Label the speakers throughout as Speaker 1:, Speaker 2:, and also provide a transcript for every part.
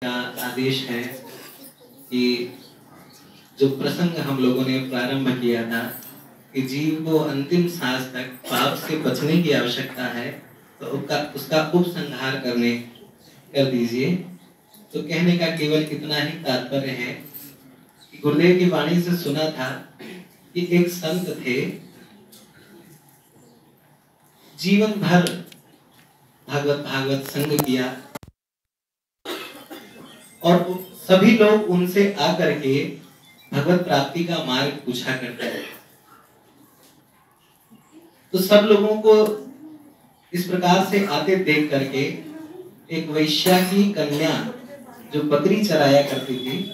Speaker 1: का आदेश है कि जो प्रसंग हम लोगों ने प्रारंभ किया था कि जीव को अंतिम सांस तक पाप से बचने की आवश्यकता है, तो उसका उपसंहार कर दीजिए। तो कहने का केवल इतना ही तात्पर्य है कि गुरुदेव की वाणी से सुना था कि एक संत थे, जीवन भर भागवत संग किया और सभी लोग उनसे आकर के भगवत प्राप्ति का मार्ग पूछा करते हैं। तो सब लोगों को इस प्रकार से आते देख करके एक वैश्या की कन्या जो बकरी चराया करती थी,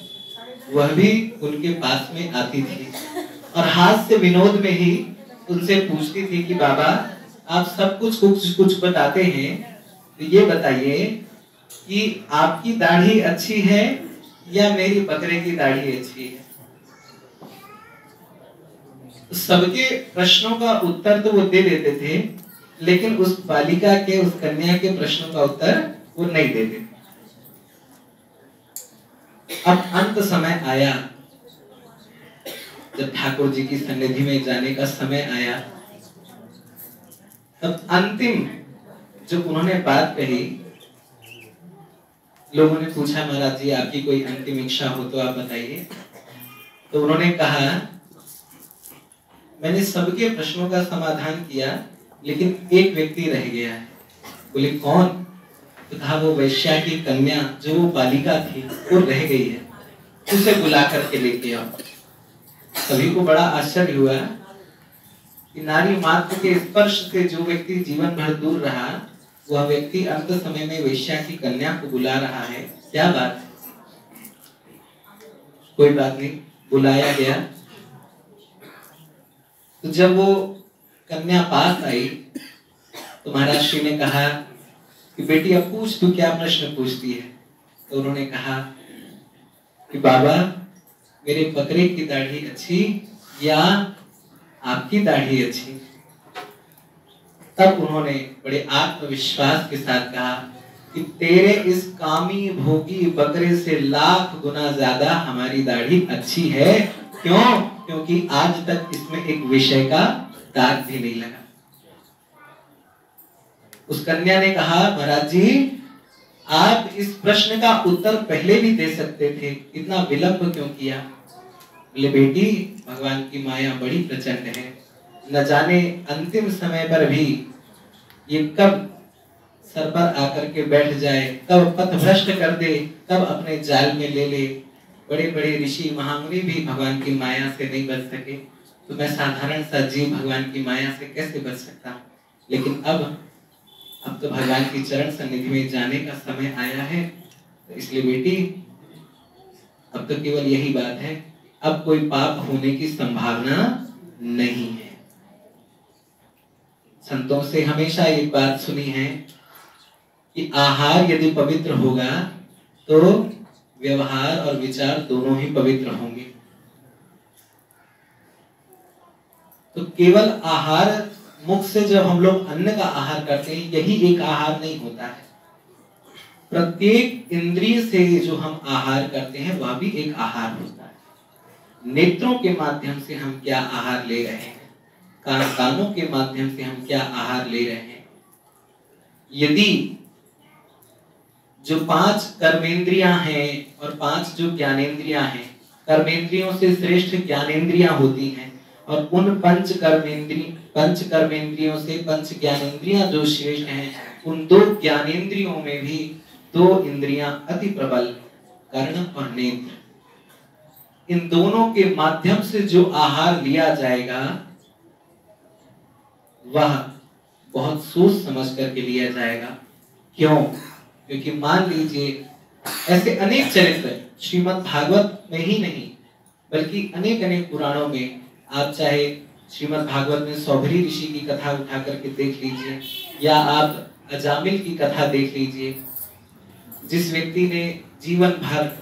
Speaker 1: वह भी उनके पास में आती थी और हाथ से विनोद में ही उनसे पूछती थी कि बाबा आप सब कुछ बताते हैं, तो ये बताइए कि आपकी दाढ़ी अच्छी है या मेरी बकरे की दाढ़ी अच्छी है। सबके प्रश्नों का उत्तर तो वो दे देते थे, लेकिन उस बालिका के, उस कन्या के प्रश्नों का उत्तर वो नहीं देते थे। अब अंत समय आया, जब ठाकुर जी की सन्निधि में जाने का समय आया, तब अंतिम जो उन्होंने बात कही, लोगों ने पूछा महाराज जी आपकी कोई अंतिम इच्छा हो तो आप बताइए। तो उन्होंने कहा मैंने सबके प्रश्नों का समाधान किया, लेकिन एक व्यक्ति रह गया है। बोले कौन? तो कहा वो वैश्या की कन्या जो वो बालिका थी वो रह गई है, उसे बुला करके लेके आओ। सभी को बड़ा आश्चर्य हुआ कि नारी मात्र के स्पर्श से जो व्यक्ति जीवन भर दूर रहा, वह व्यक्ति अंत समय में वैश्या की कन्या को बुला रहा है। क्या बात है? कोई बात नहीं, बुलाया गया। तो जब वो कन्या पास आई तो महाराज श्री ने कहा कि बेटी अब पूछ, तू क्या प्रश्न पूछती है? तो उन्होंने कहा कि बाबा मेरे बकरे की दाढ़ी अच्छी या आपकी दाढ़ी अच्छी? तब उन्होंने बड़े आत्मविश्वास के साथ कहा कि तेरे इस कामी भोगी बकरे से लाख गुना ज्यादा हमारी दाढ़ी अच्छी है। क्यों? क्योंकि आज तक इसमें एक विषय का दाग भी नहीं लगा। उस कन्या ने कहा महाराज जी आप इस प्रश्न का उत्तर पहले भी दे सकते थे, इतना विलंब क्यों किया? बोले बेटी भगवान की माया बड़ी प्रचंड है, न जाने अंतिम समय पर भी ये कब सर पर आकर के बैठ जाए, कब पथभ्रष्ट कर दे, कब अपने जाल में ले ले। बड़े बड़े ऋषि महामुनि भी भगवान की माया से नहीं बच सके, तो मैं साधारण सा जीव भगवान की माया से कैसे बच सकता? लेकिन अब तो भगवान की चरण सन्निधि में जाने का समय आया है, तो इसलिए बेटी अब तो केवल यही बात है, अब कोई पाप होने की संभावना नहीं है। संतों से हमेशा एक बात सुनी है कि आहार यदि पवित्र होगा तो व्यवहार और विचार दोनों ही पवित्र होंगे। तो केवल आहार, मुख से जब हम लोग अन्न का आहार करते हैं, यही एक आहार नहीं होता है। प्रत्येक इंद्रिय से जो हम आहार करते हैं वह भी एक आहार होता है। नेत्रों के माध्यम से हम क्या आहार ले रहे हैं, कानों के माध्यम से हम क्या आहार ले रहे हैं। यदि जो 5 कर्मेंद्रियां हैं और 5 जो ज्ञानेंद्रियां हैं, कर्मेंद्रियों से श्रेष्ठ ज्ञानेंद्रियां होती हैं, और उन पंच कर्मेंद्रियों से 5 ज्ञानेंद्रियां जो श्रेष्ठ हैं, उन 2 ज्ञानेंद्रियों में भी 2 इंद्रियां अति प्रबल, कर्ण और नेत्र। इन दोनों के माध्यम से जो आहार लिया जाएगा वह बहुत सोच समझ करके लिया जाएगा। क्यों? क्योंकि मान लीजिए ऐसे अनेक चरित्र श्रीमद् भागवत में ही नहीं बल्कि अनेक अनेक पुराणों में, आप चाहे श्रीमद् भागवत में सौभरी ऋषि की कथा उठा करके देख लीजिए, या आप अजामिल की कथा देख लीजिए, जिस व्यक्ति ने जीवन भर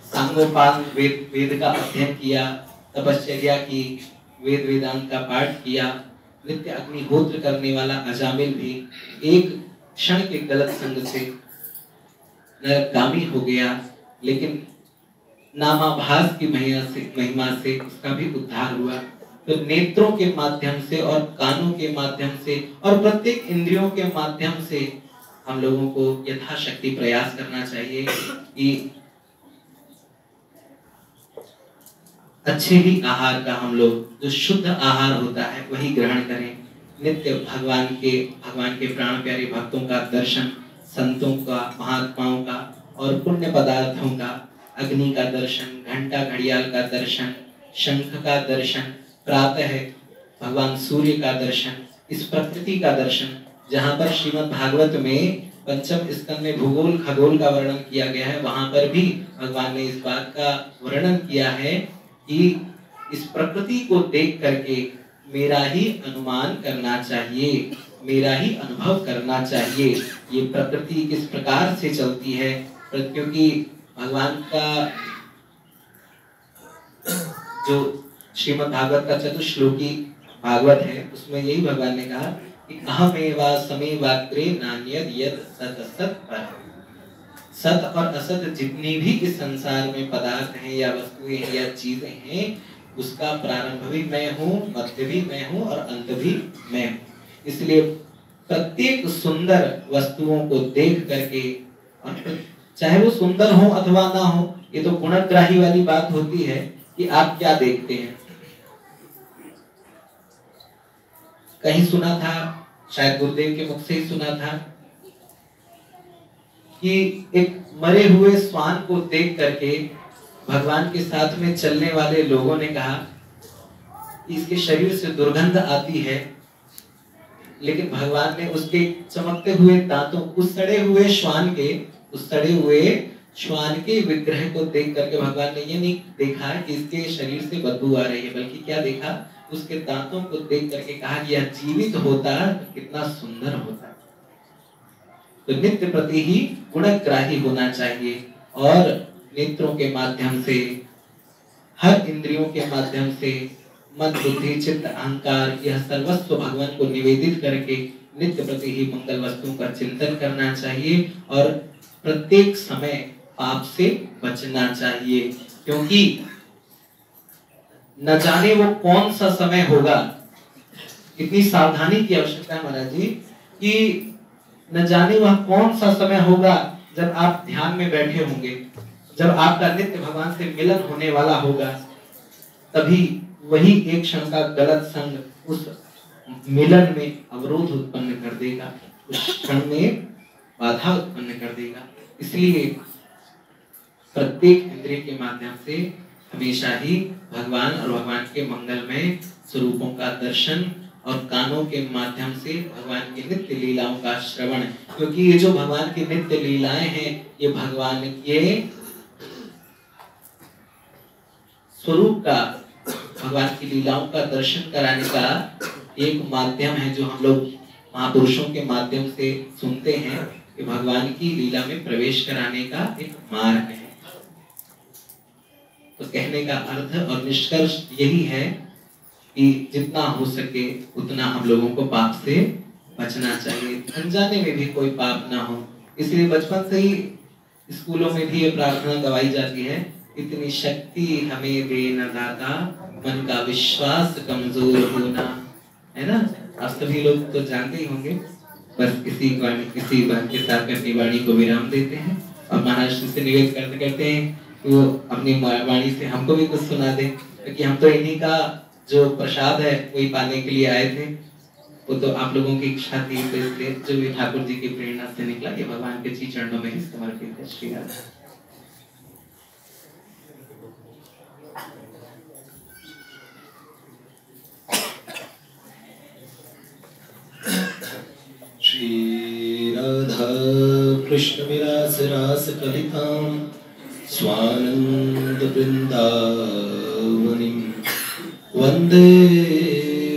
Speaker 1: सांगोपांग वेद का अध्ययन किया, तपश्चर्या की, वेद वेदांत का पाठ किया, नित्य अग्निहोत्र करने वाला अजामिल भी एक क्षण के गलत संग से नरगामी हो गया, लेकिन नामाभास की महिमा से उसका भी उद्धार हुआ। तो नेत्रों के माध्यम से और कानों के माध्यम से और प्रत्येक इंद्रियों के माध्यम से हम लोगों को यथाशक्ति प्रयास करना चाहिए कि अच्छे ही आहार का हम लोग, जो शुद्ध आहार होता है वही ग्रहण करें। नित्य भगवान के प्राण प्यारे भक्तों का दर्शन, संतों का, महात्माओं का और पुण्य पदार्थों का, अग्नि का दर्शन, घंटा घड़ियाल का दर्शन, शंख का दर्शन, प्रातः भगवान सूर्य का दर्शन, इस प्रकृति का दर्शन, जहाँ पर श्रीमद् भागवत में पंचम स्कंद में भूगोल खगोल का वर्णन किया गया है, वहां पर भी भगवान ने इस बात का वर्णन किया है कि इस प्रकृति को देख करके मेरा ही अनुमान करना चाहिए, मेरा ही अनुभव करना चाहिए, ये प्रकृति किस प्रकार से चलती है। क्योंकि भगवान का जो श्रीमद् भागवत का चतुश्लोकी भागवत है, उसमें यही भगवान ने कहा कि अहमेवा समेवाग्रे नान्यद यद सत असत पर। सत और असत जितनी भी इस संसार में पदार्थ हैं या वस्तुएं हैं या चीजें हैं, उसका प्रारंभ भी मैं हूँ, मध्य भी मैं हूँ और अंत भी मैं हूँ। इसलिए प्रत्येक सुंदर वस्तुओं को देख करके, और चाहे वो सुंदर हो अथवा ना हो, ये तो गुणग्राही वाली बात होती है कि आप क्या देखते हैं। कहीं सुना था, शायद गुरुदेव के मुख से ही सुना था, कि एक मरे हुए श्वान को देख करके भगवान के साथ में चलने वाले लोगों ने कहा कि इसके शरीर से दुर्गंध आती है, लेकिन भगवान ने उसके चमकते हुए दांतों, उस सड़े हुए श्वान के विग्रह को देख करके भगवान ने ये नहीं देखा कि इसके शरीर से बदबू आ रही है, बल्कि क्या देखा, उसके दांतों को देख करके कहा कि यह जीवित होता तो कितना सुंदर होता। तो नित्य प्रति ही गुणग्राही होना चाहिए और नेत्रों के माध्यम से, हर इंद्रियों के माध्यम से, मन बुद्धि चित्त अहंकार, यह सर्वस्व भगवान को निवेदित करके नित्य प्रति ही मंगल वस्तुओं का चिंतन करना चाहिए और प्रत्येक समय पाप से बचना चाहिए, क्योंकि न जाने वो कौन सा समय होगा। इतनी सावधानी की आवश्यकता है महाराज जी कि न जाने वह कौन सा समय होगा जब आप ध्यान में बैठे होंगे, जब आपका नित्य भगवान से मिलन होने वाला होगा, तभी वही एक क्षण का गलत संग उस मिलन में अवरोध उत्पन्न कर देगा, उस क्षण में बाधा उत्पन्न कर देगा। इसलिए प्रत्येक इंद्रिय के माध्यम से हमेशा ही भगवान और भगवान के मंगलमय स्वरूपों का दर्शन और कानों के माध्यम से भगवान की नित्य लीलाओं का श्रवण, क्योंकि ये जो भगवान की नित्य लीलाएं हैं, ये भगवान के स्वरूप का, भगवान की लीलाओं का दर्शन कराने का एक माध्यम है, जो हम लोग महापुरुषों के माध्यम से सुनते हैं कि भगवान की लीला में प्रवेश कराने का एक मार्ग है। तो कहने का अर्थ और निष्कर्ष यही है कि जितना हो सके उतना हम लोगों को पाप से बचना चाहिए, अनजाने में भी कोई पाप ना हो। इसलिए बचपन से ही स्कूलों में भी ये प्रार्थना गवाई जाती है, इतनी शक्ति हमें दे न दाता, मन का विश्वास कमजोर होना, है ना। आप सभी लोग तो जानते ही होंगे। बस इसी बात के साथ में अपनी वाणी को विराम देते हैं और महाराज से निवेदन करते हैं कि वो अपनी वाणी से हमको भी कुछ सुना दे, क्योंकि हम तो इन्हीं का जो प्रसाद है वही पाने के लिए आए थे। वो तो आप लोगों की इच्छा थी, तो इसलिए जो भी ठाकुर जी की प्रेरणा से निकला, ये भगवान के जी चरणों में ही समर्पित है। श्री राधे।
Speaker 2: श्री राधा कृष्ण विलास रास कलितां स्वानंद वृंदावनीं वंदे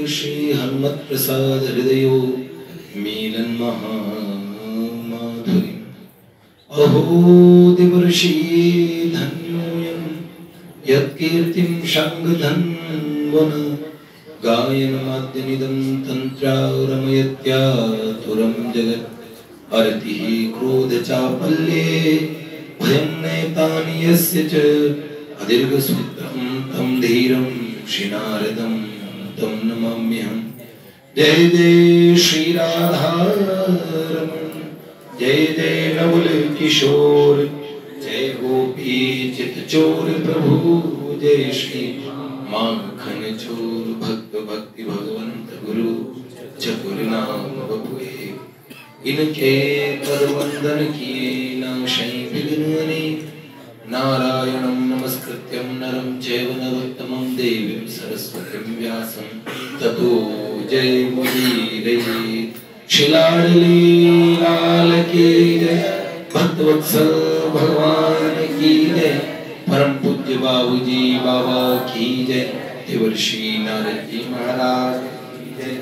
Speaker 2: श्री हनुमत् प्रसाद हृदयो मीलन महामाधुरीम्। अहो दिवर्षि धन्योऽयं यत्कीर्तिं शङ्खधन्वन गायनमाद्यनिदं तन्त्रारमयत्यातुरं जगत्। अरतिः क्रोधचापल्ये भयं नैतानि यस्य च अदीर्घसूत्रं तं धीरं श्री नारदं तं नमाम्यहम्। जय जय श्री राधा रमण, जय जय नवल किशोर, जय गोपी चित चोर प्रभु, जय श्री माखन चोर। भक्त भक्ति भगवंत गुरु चतुर नाम बपुए, इनके पद वंदन किए नाशै विघ्नहरे। नारायणं नमस्कृत्यं नरं चैव नरोत्तमं देवीं सरस्वतीं व्यासं ततो जयमुदीरये। श्री लाडली लाल की जय, भक्तवत्सल भगवान की जय, परम पूज्य बाबूजी बाबा की जय, देवर्षि नारद जी महाराज की जय,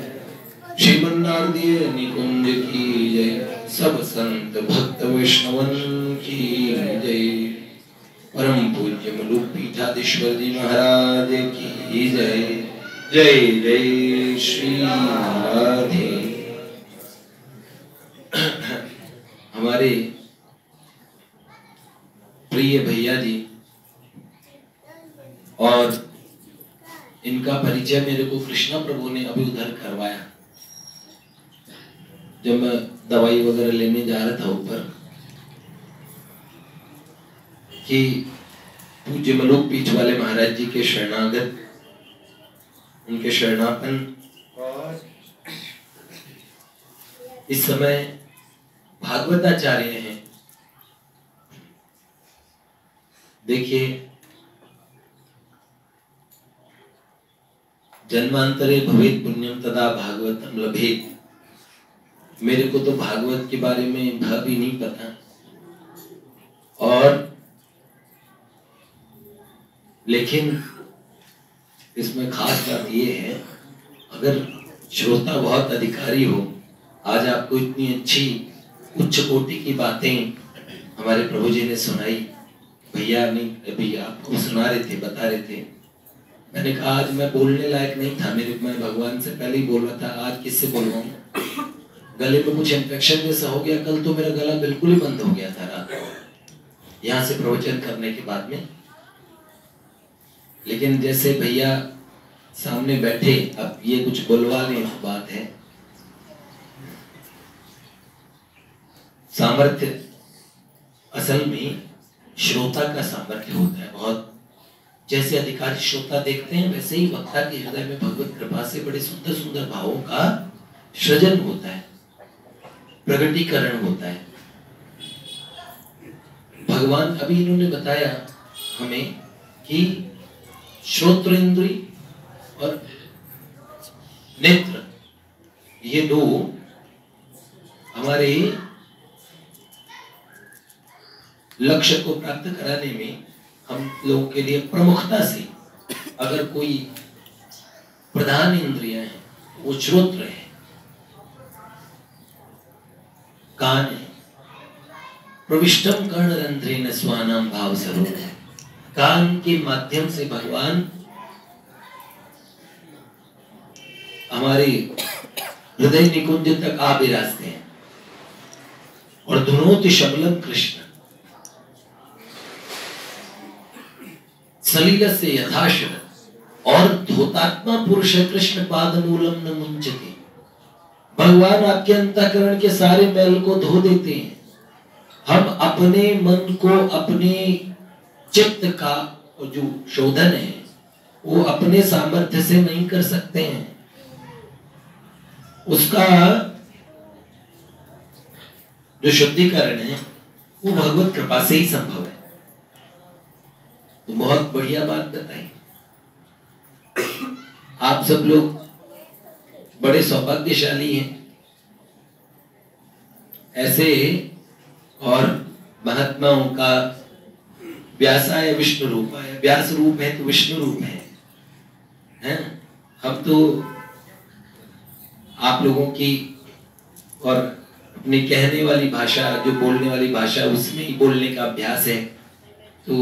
Speaker 2: श्रीमन्नारदीय निकुंज की जय, सब संत भक्त वैष्णवन की जय, परम पूज्य मलुक पीठाधीश्वर जी महाराज की जय। जय जय श्री राधे। हमारे प्रिय भैया जी और इनका परिचय मेरे को कृष्णा प्रभु ने अभी उधर करवाया, जब मैं दवाई वगैरह लेने जा रहा था ऊपर, कि पूज्य मलुक पीठ वाले महाराज जी के शरणागत, उनके शरणापन इस समय भागवताचार्य हैं। देखिए, जन्मांतरे भवेत् पुण्यम तदा भागवतम लभेत्। मेरे को तो भागवत के बारे में भ भी नहीं पता, और लेकिन इसमें खास बात ये है, अगर श्रोता बहुत अधिकारी हो, आज आपको इतनी अच्छी उच्च कोटि की बातें हमारे प्रभु जी ने सुनाई। भैया नहीं, अभी आपको सुना रहे थे, बता रहे थे। मैंने कहा आज मैं बोलने लायक नहीं था, मैं भगवान से पहले ही बोल रहा था आज किससे बोलवाऊं। गले में कुछ इन्फेक्शन जैसा हो गया, कल तो मेरा गला बिल्कुल ही बंद हो गया था रात को यहाँ से प्रवचन करने के बाद में। लेकिन जैसे भैया सामने बैठे, अब ये कुछ बोलवा लें तो बात है। सामर्थ्य असल में श्रोता का सामर्थ्य होता है बहुत। जैसे अधिकारी श्रोता देखते हैं, वैसे ही वक्ता के हृदय में भगवत कृपा से बड़े सुंदर सुंदर भावों का सृजन होता है, प्रगटीकरण होता है। भगवान अभी इन्होंने बताया हमें कि श्रोत्रेंद्रिय और नेत्र, ये दो हमारे लक्ष्य को प्राप्त कराने में हम लोगों के लिए प्रमुखता से अगर कोई प्रधान इंद्रियां हैं, वो श्रोत्र है, कान है। प्रविष्टम कर्णरंध्रेण स्वानाम भाव सरोवर, कान के माध्यम से भगवान हमारे हृदय निकुंज तक आ विराजते हैं। और धुनोति शबलम कृष्ण सलील से यथाशर, और धोतात्मा पुरुष कृष्ण पाद मूलम न मुंचते। भगवान आपके अंतःकरण के सारे मैल को धो देते हैं। हम अपने मन को, अपने चित्त का जो शोधन है वो अपने सामर्थ्य से नहीं कर सकते हैं। उसका जो शुद्धिकरण है वो भगवत कृपा से ही संभव है। तो बहुत बढ़िया बात बताई। आप सब लोग बड़े सौभाग्यशाली हैं। ऐसे और महात्माओं का व्यासाय विष्णु रूपाय, व्यास रूप है तो विष्णु रूप है, हैं? हम तो आप लोगों की और अपनी कहने वाली भाषा, जो बोलने वाली भाषा, उसमें ही बोलने का अभ्यास है। तो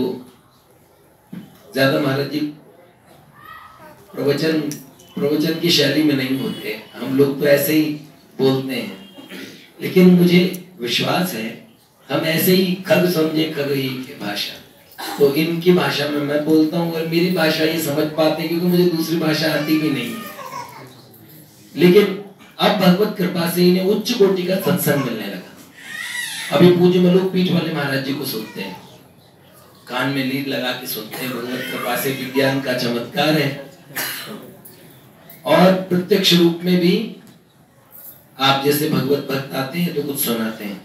Speaker 2: ज्यादा महाराज जी प्रवचन की शैली में नहीं होते, हम लोग तो ऐसे ही बोलते हैं। लेकिन मुझे विश्वास है हम ऐसे ही खग समझे खगई की भाषा, तो इनकी भाषा में मैं बोलता हूँ और मेरी भाषा ये समझ पाते क्योंकि मुझे दूसरी भाषा आती भी नहीं है। लेकिन अब भगवत कृपा से इन्हें उच्च कोटि का सत्संग मिलने लगा। अभी पूज्य मलुक पीठ वाले महाराज जी को सुनते हैं, कान में लीड लगा के सुनते हैं। भगवत कृपा से विज्ञान का चमत्कार है और प्रत्यक्ष रूप में भी आप जैसे भगवत भक्त आते हैं तो कुछ सुनाते हैं।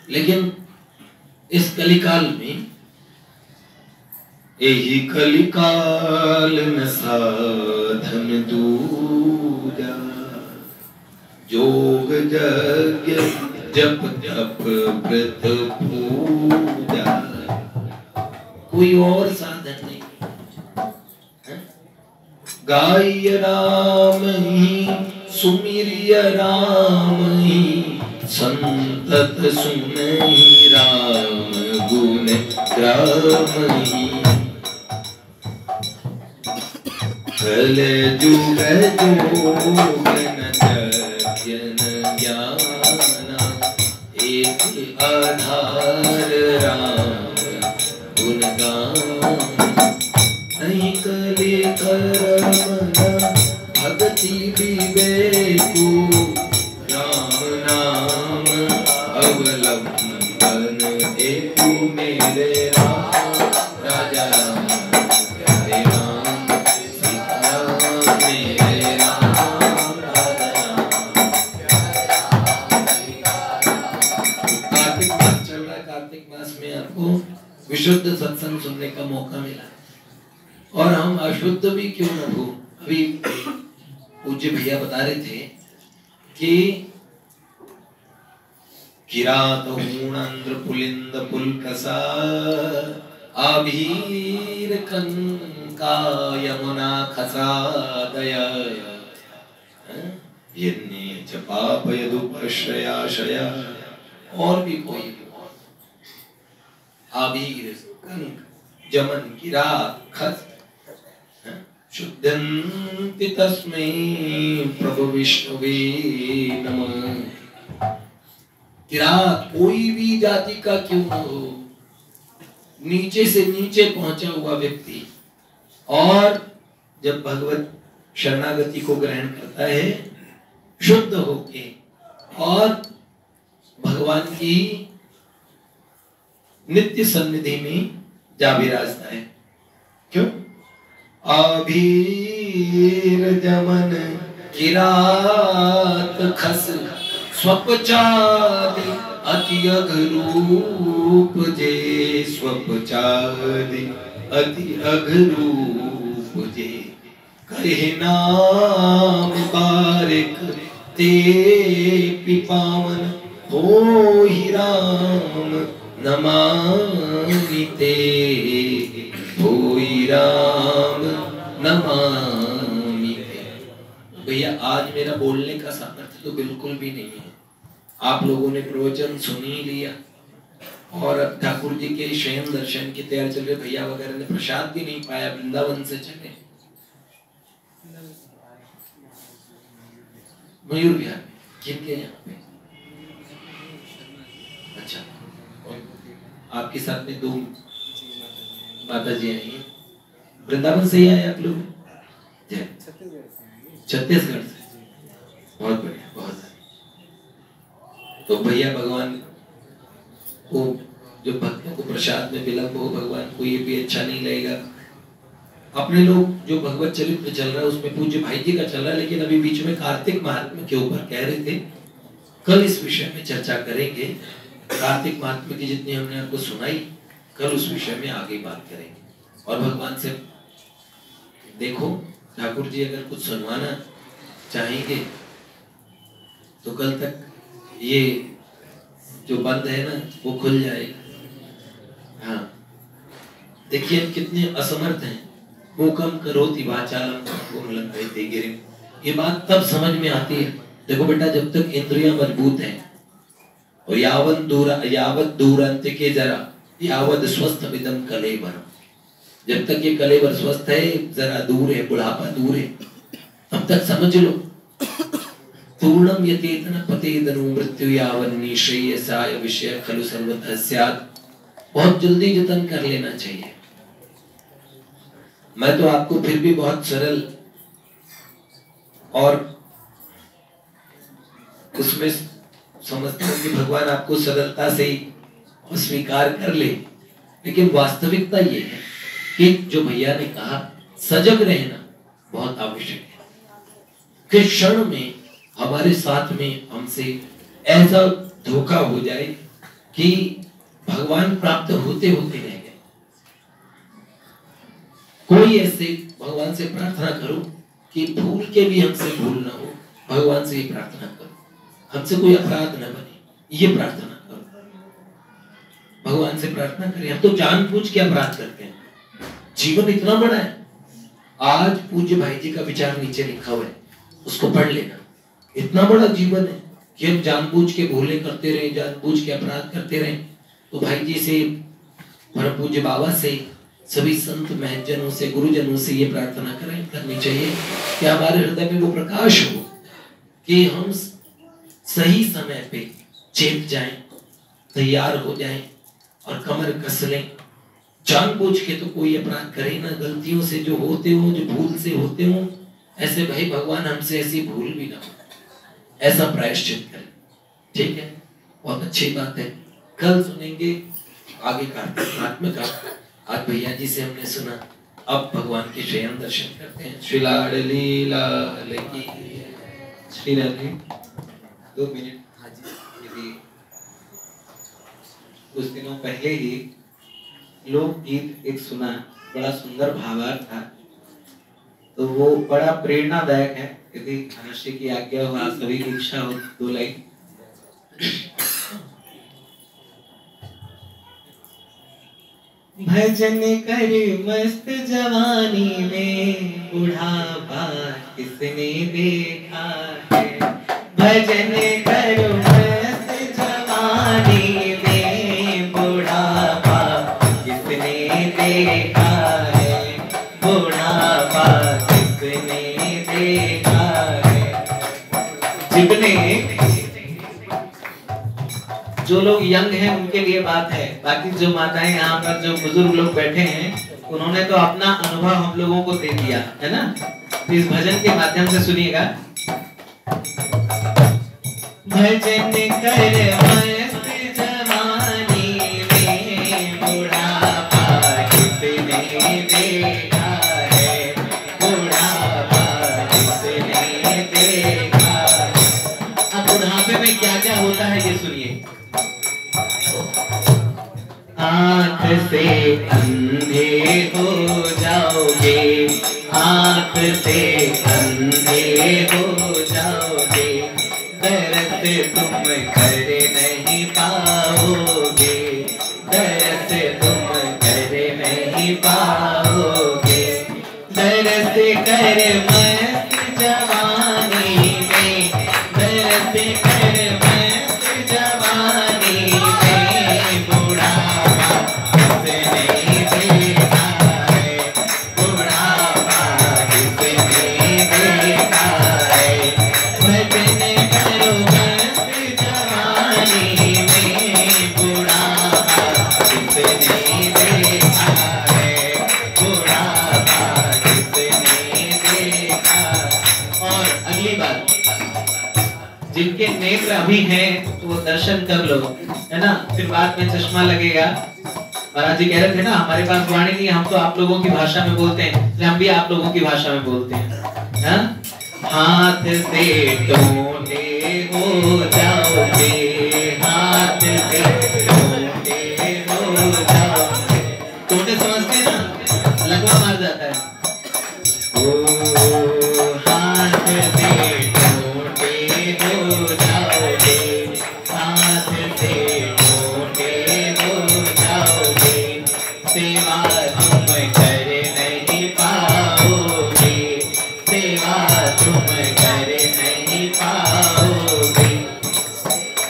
Speaker 2: लेकिन इस कलिकाल में यही कलिकाल न साधन दूजा, जोग यज्ञ जप जप व्रत पूजा, कोई और साधन नहीं। गाय राम ही सुमिरिय राम ही, संतत सुनहि राम गुण ग्राम ही। कल जुग जोग न जन ज्ञाना, एक आधार राम गुण गान। नहीं कले करम भक्ति विवेकु, राम नाम अवलंबन हेतु मेरे राम। राजा राम प्यारे राम, सीता राम मेरे राम। राजा राम कार्तिक मास चल रहा है, कार्तिक मास में आपको विशुद्ध सत्संग सुनने का मौका मिला और हम अशुद्ध भी क्यों न हो। अभी पूज्य भैया बता रहे थे कि किरात हूणंद्र पुलिंद पुलकसा, आभीर कंका यमुना खसा दया, यन्ने च पाप यदुपश्रयाशया। और भी कोई आभीर कंक जमन किरात खस, शुद्धंति तस्मै प्रभु विष्णुवे नमः। किरात कोई भी जाति का क्यों न हो, नीचे से नीचे पहुंचा हुआ व्यक्ति, और जब भगवत शरणागति को ग्रहण करता है शुद्ध होके और भगवान की नित्य सन्निधि में जा विराजता है। क्यों? आभीर जमन किरात खस, स्वपचादि अति अघरूप जे, स्वपचादि अति अघरूप जे। कहे नाम बारिक ते पिपावन, हो ही राम नमामि ते, हो ही राम नमामि ते। भैया आज मेरा बोलने का सामर्थ्य तो बिल्कुल भी नहीं है। आप लोगों ने प्रवचन सुन ही लिया और अब ठाकुर जी के शयन दर्शन की तैयारी चल रही। भैया वगैरह ने प्रसाद भी नहीं पाया, वृंदावन से चले मयूर विहार में। किनके यहाँ पे? अच्छा, आपके साथ में दो माता जी आई हैं। वृंदावन से ही आए आप लोग? छत्तीसगढ़ से। बहुत बढ़िया, बहुत। तो भैया भगवान को, जो भक्तों को प्रसाद में विलंब हो, भगवान को ये भी अच्छा नहीं लगेगा। अपने लोग जो भगवत चरित्र चल रहा है उसमें पूज्य भाई जी का चल रहा है, लेकिन अभी बीच में कार्तिक महात्म्य के ऊपर कह रहे थे, कल इस विषय में चर्चा करेंगे। कार्तिक महात्म्य की जितनी हमने आपको सुनाई, कल उस विषय में आगे बात करेंगे। और भगवान से देखो, ठाकुर जी अगर कुछ सुनवाना चाहेंगे तो कल तक ये जो बंद है ना वो खुल जाएगा। हाँ, देखिए कितने असमर्थ हैं। मूकम करोति वाचालम कोमलंकयते गिरिम, ये बात तब समझ में आती है। देखो बेटा, जब तक इंद्रियां मजबूत हैं और यावत दूरांत के जरा यावत स्वस्थ विदम कलेवर, जब तक ये कलेवर स्वस्थ है, जरा दूर है, बुढ़ापा दूर है, तब तक समझ लो। तूर्णम यतेतन पतेदनु मृत्यु यावन्नी श्रेयसाय विषय खलु सर्वतः स्यात्। बहुत जल्दी जतन कर लेना चाहिए। मैं तो आपको फिर भी बहुत सरल और उसमें समझता हूं कि भगवान आपको सरलता से ही स्वीकार कर ले, लेकिन वास्तविकता ये है कि जो भैया ने कहा सजग रहना बहुत आवश्यक है कि क्षण में हमारे साथ में हमसे ऐसा धोखा हो जाए कि भगवान प्राप्त होते होते रह गए। कोई ऐसे भगवान से प्रार्थना करो कि भूल के भी हमसे भूल ना हो, भगवान से ही प्रार्थना करो, हमसे कोई अपराध न बने, ये प्रार्थना करो। भगवान से प्रार्थना करें। हम तो जानबूझ के अपराध करते हैं। जीवन इतना बड़ा है। आज पूज्य भाई जी का विचार नीचे लिखा हुआ है, उसको पढ़ लेना। इतना बड़ा जीवन है कि हम जानबूझ के भूले करते रहे, जानबूझ के अपराध करते रहे। तो भाई जी से, परम पूज्य बाबा से, सभी संत महजनों से, गुरुजनों से ये प्रार्थना करनी चाहिए कि हमारे हृदय में वो प्रकाश हो कि हम सही समय पे चेत जाएं, तैयार हो जाएं और कमर कस लें। जानबूझ के तो कोई अपराध करे ना, गलतियों से जो होते हो, जो भूल से होते हो, ऐसे भाई भगवान हमसे ऐसी भूल भी ना हो, ऐसा प्रायश्चित करें। ठीक है, बहुत अच्छी बात है। कल सुनेंगे आगे कार्तिक महात्म्य का। आज भैया जी से हमने सुना, अब भगवान के शयन दर्शन करते हैं। श्री लाडली लाल की
Speaker 1: श्री राधे। 2 मिनट। हाँ जी। कुछ दिनों पहले ही लोकगीत एक सुना, बड़ा सुंदर भावार्थ था, तो वो बड़ा प्रेरणादायक है। यदि मनुष्य की आज्ञा हो, आप सभी की इच्छा हो, 2 लाइन। भजन कर मस्त जवानी में बुढ़ापा किसने देखा है। भजन कर मस्त जवानी में बुढ़ापा किसने देखा है। बुढ़ापा किसने देखा है। जितने जो लोग यंग हैं उनके लिए बात है, बाकी जो माताएं यहाँ पर, जो बुजुर्ग लोग बैठे हैं, उन्होंने तो अपना अनुभव हम लोगों को दे दिया है ना। तो इस भजन के माध्यम से सुनिएगा। भजन कर मस्त जवानी में बुढ़ापा किसने देखा है। बुढ़ापा किसने देखा। अब बुढ़ापे में क्या क्या होता है ये सुनिए। आँख से अंधे हो जाओगे, आँख से अंधे हो जाओगे, दर्द तुम कर नहीं पाओगे, दर्द तुम कर नहीं पाओगे। दर्द कर मस्त जवानी में, दर्द कर मस्त जवानी में बुढ़ापा किसने देखा है। बुढ़ापा किसने देखा है। भजन करो मस्त जवानी में बुढ़ापा किसने देखा है। बुढ़ापा किसने देखा। और अगली बात, जिनके नेत्र अभी हैं तो वो दर्शन कर लो, है ना, फिर बाद में चश्मा लगेगा। महाराज जी कह रहे थे ना, हमारे पास वाणी नहीं, हम तो आप लोगों की भाषा में बोलते हैं, इसलिए हम भी आप लोगों की भाषा में बोलते हैं। हाँ? हाथ से टोटे हो जाओगे, हाथ से टोटे हो जाओगे। टोटे समझते हैं ना, लगवा मार जाता है। ओ हाथ से टोटे हो जाओगे, हाथ से टोटे हो जाओगे, सेवा तुम कर नहीं पाओगे, सेवा तुम कर नहीं पाओगे।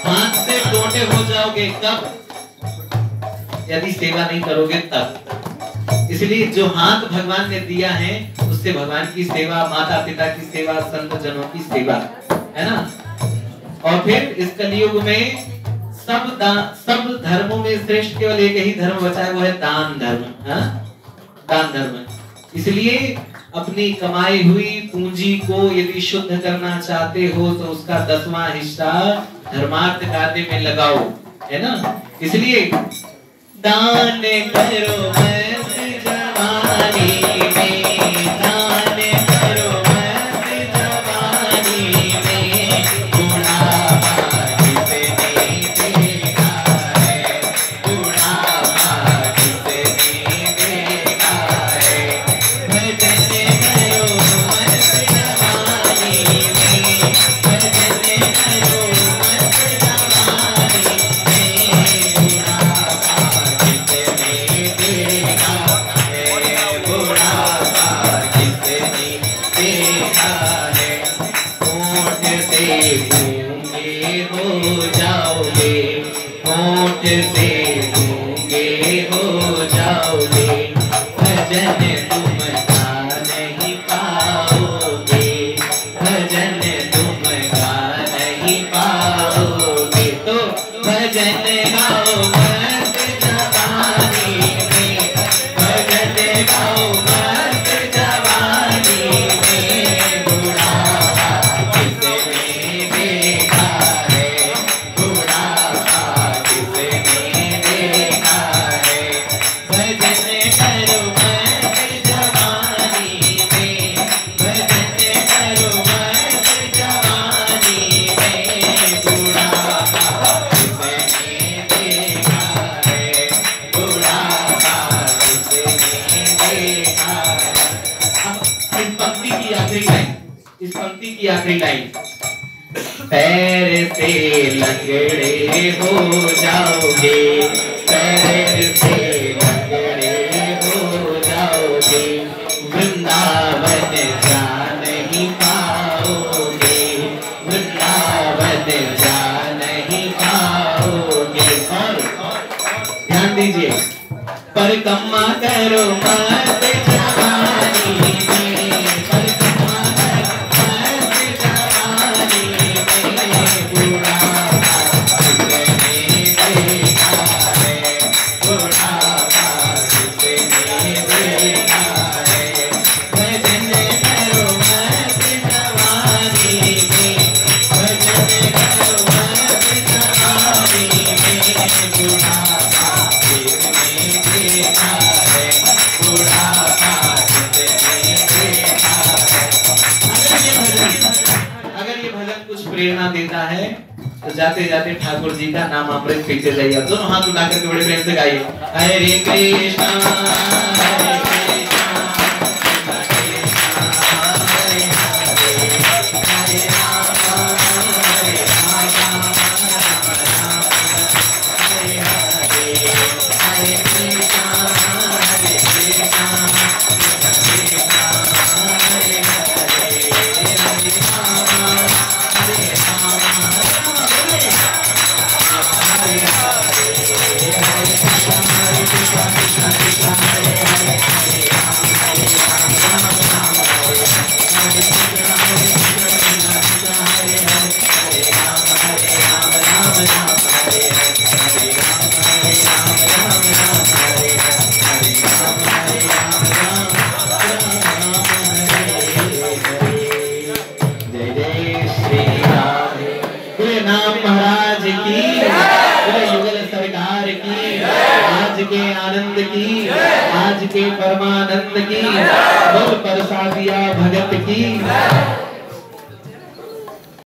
Speaker 1: हाथ से टोटे हो जाओगे कब? यदि सेवा नहीं करोगे तब। इसलिए जो हाथ भगवान ने दिया है, उससे भगवान की सेवा, माता पिता की सेवा, संत जनों की सेवा है ना। और फिर इस कलयुग में सब धर्मों में श्रेष्ठ केवल एक ही धर्म बचा है, वो है दान धर्म। हाँ, दान धर्म। इसलिए अपनी कमाई हुई पूंजी को यदि शुद्ध करना चाहते हो तो उसका 10वां हिस्सा धर्मार्थ कार्य में लगाओ, है ना। इसलिए दान करो मस्त जवानी में, दान करो मस्त जवानी में, बुढ़ापा किसने देखा है, बुढ़ापा किसने देखा है। भजन करो मस्त जवानी में, भजन करो मस्त जवानी में, बुढ़ापा किसने देखा है, बुढ़ापा किसने देखा है। होठ से गूंगे हो जाओगे, होठ से गूंगे हो जाओगे, भजन तुम गा नहीं पाओगे, भजन तुम गा नहीं पाओगे। तो भजन गाओ मस्त जवानी में, भजन गाओ मस्त जवानी में, बुढ़ापा किसने देखा है, बुढ़ापा किसने देखा है। भजन करो मस्त जवानी में, भजन करो मस्त जवानी में, बुढ़ापा किसने देखा है, बुढ़ापा किसने देखा है। अब इस पंक्ति की आखिरी लाइन, इस पंक्ति की आखिरी लाइन, पैर से लंगड़े हो जाओगे, पैर से लंगड़े हो जाओगे, वृंदावन जा नहीं पाओगे, वृंदावन जा नहीं पाओगे। और ध्यान दीजिए, परिक्रमा करो मस्त जवानी में, परिक्रमा करो मस्त जवानी में, बुढ़ापा किसने देखा है, बुढ़ापा किसने देखा है। भजन करो मस्त जवानी में, भजन करो मस्त जवानी में, बुढ़ापा किसने देखा है, बुढ़ापा किसने देखा है। अगर ये भजन कुछ प्रेरणा देता है तो जाते जाते ठाकुर जी का नाम अमृत पीते जाइए। दोनों हाथ उठाकर के बड़े प्रेम से गाइए, हरे कृष्णा हरे कृष्णा कृष्णा हरे हरे, हरे राम हरे राम, हरे हरे, हरे कृष्णा हरे कृष्णा, कृष्णा हरे हरे, हरे राम हरे राम, हरे हरे, हरे कृष्णा हरे कृष्णा, कृष्णा कृष्णा हरे हरे, हरे राम राम राम हरे हरे, कृष्णा हरे कृष्णा, कृष्णा कृष्णा हरे हरे, हरे राम राम राम हरे हरे, हरे राम राम हरे हरे, हरे राम राम हरे हरे। जय जय श्री राम। बोले नाम महाराज की, बोले युगल सरकार की, आज के आनंद की, आज के परमानंद की, बोल प्रसादिया भगत की।